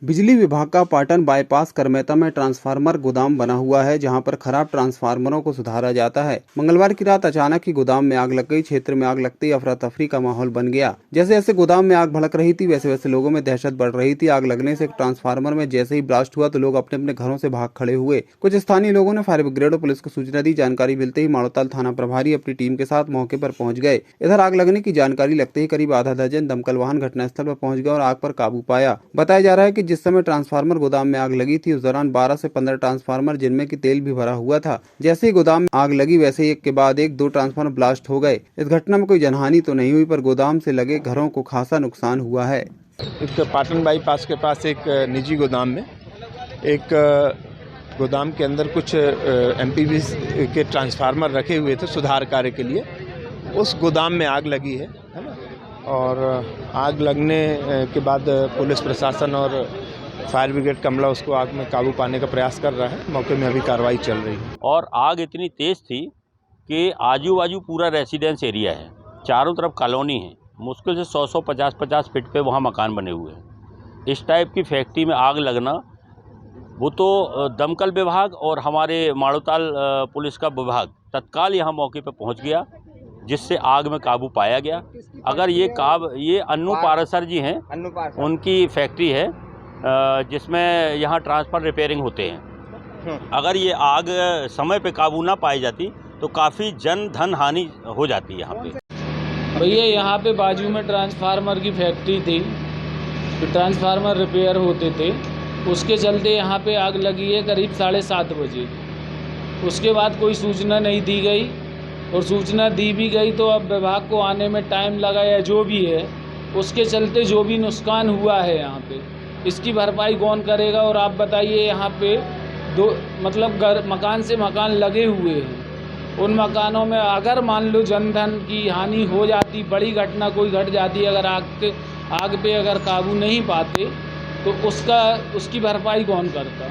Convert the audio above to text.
बिजली विभाग का पाटन बाईपास करमेता में ट्रांसफार्मर गोदाम बना हुआ है, जहां पर खराब ट्रांसफार्मरों को सुधारा जाता है। मंगलवार की रात अचानक ही गोदाम में आग लग गई। क्षेत्र में आग लगते ही अफरा तफरी का माहौल बन गया। जैसे जैसे गोदाम में आग भड़क रही थी, वैसे वैसे लोगों में दहशत बढ़ रही थी। आग लगने से ट्रांसफार्मर में जैसे ही ब्लास्ट हुआ तो लोग अपने अपने घरों से भाग खड़े हुए। कुछ स्थानीय लोगों ने फायर ब्रिगेड और पुलिस को सूचना दी। जानकारी मिलते ही माड़ोताल थाना प्रभारी अपनी टीम के साथ मौके पर पहुंच गए। इधर आग लगने की जानकारी लगते ही करीब आधा दर्जन दमकल वाहन घटनास्थल पर पहुंच गए और आग पर काबू पाया। बताया जा रहा है कि जिस समय ट्रांसफार्मर गोदाम में आग लगी थी, उस दौरान 12 से 15 ट्रांसफार्मर जिनमें की तेल भी भरा हुआ था। जैसे ही गोदाम में आग लगी, वैसे ही एक के बाद एक 2 ट्रांसफार्मर ब्लास्ट हो गए। इस घटना में कोई जनहानि तो नहीं हुई, पर गोदाम से लगे घरों को खासा नुकसान हुआ है। एक पाटन बाईपास के पास एक निजी गोदाम में एक गोदाम के अंदर कुछ एमपीवी के ट्रांसफार्मर रखे हुए थे सुधार कार्य के लिए। उस गोदाम में आग लगी है ना। और आग लगने के बाद पुलिस प्रशासन और फायर ब्रिगेड का अमला उसको आग में काबू पाने का प्रयास कर रहा है। मौके में अभी कार्रवाई चल रही है। और आग इतनी तेज़ थी कि आजू बाजू पूरा रेसिडेंस एरिया है, चारों तरफ कॉलोनी है। मुश्किल से 100 50 फीट पे वहाँ मकान बने हुए हैं। इस टाइप की फैक्ट्री में आग लगना, वो तो दमकल विभाग और हमारे माड़ोताल पुलिस का विभाग तत्काल यहाँ मौके पर पहुँच गया, जिससे आग में काबू पाया गया। अगर ये अन्नू पारासर जी हैं, उनकी फैक्ट्री है जिसमें यहाँ ट्रांसफर रिपेयरिंग होते हैं। अगर ये आग समय पे काबू ना पाई जाती तो काफ़ी जन धन हानि हो जाती यहाँ पे। भैया यहाँ पे बाजू में ट्रांसफार्मर की फैक्ट्री थी, तो ट्रांसफार्मर रिपेयर होते थे। उसके चलते यहाँ पे आग लगी है करीब 7:30 बजे। उसके बाद कोई सूचना नहीं दी गई, और सूचना दी भी गई तो अब विभाग को आने में टाइम लगा या जो भी है, उसके चलते जो भी नुकसान हुआ है यहाँ पे, इसकी भरपाई कौन करेगा। और आप बताइए, यहाँ पे मकान से मकान लगे हुए हैं। उन मकानों में अगर मान लो जनधन की हानि हो जाती, बड़ी घटना कोई घट जाती, अगर आग पे अगर काबू नहीं पाते तो उसकी भरपाई कौन करता।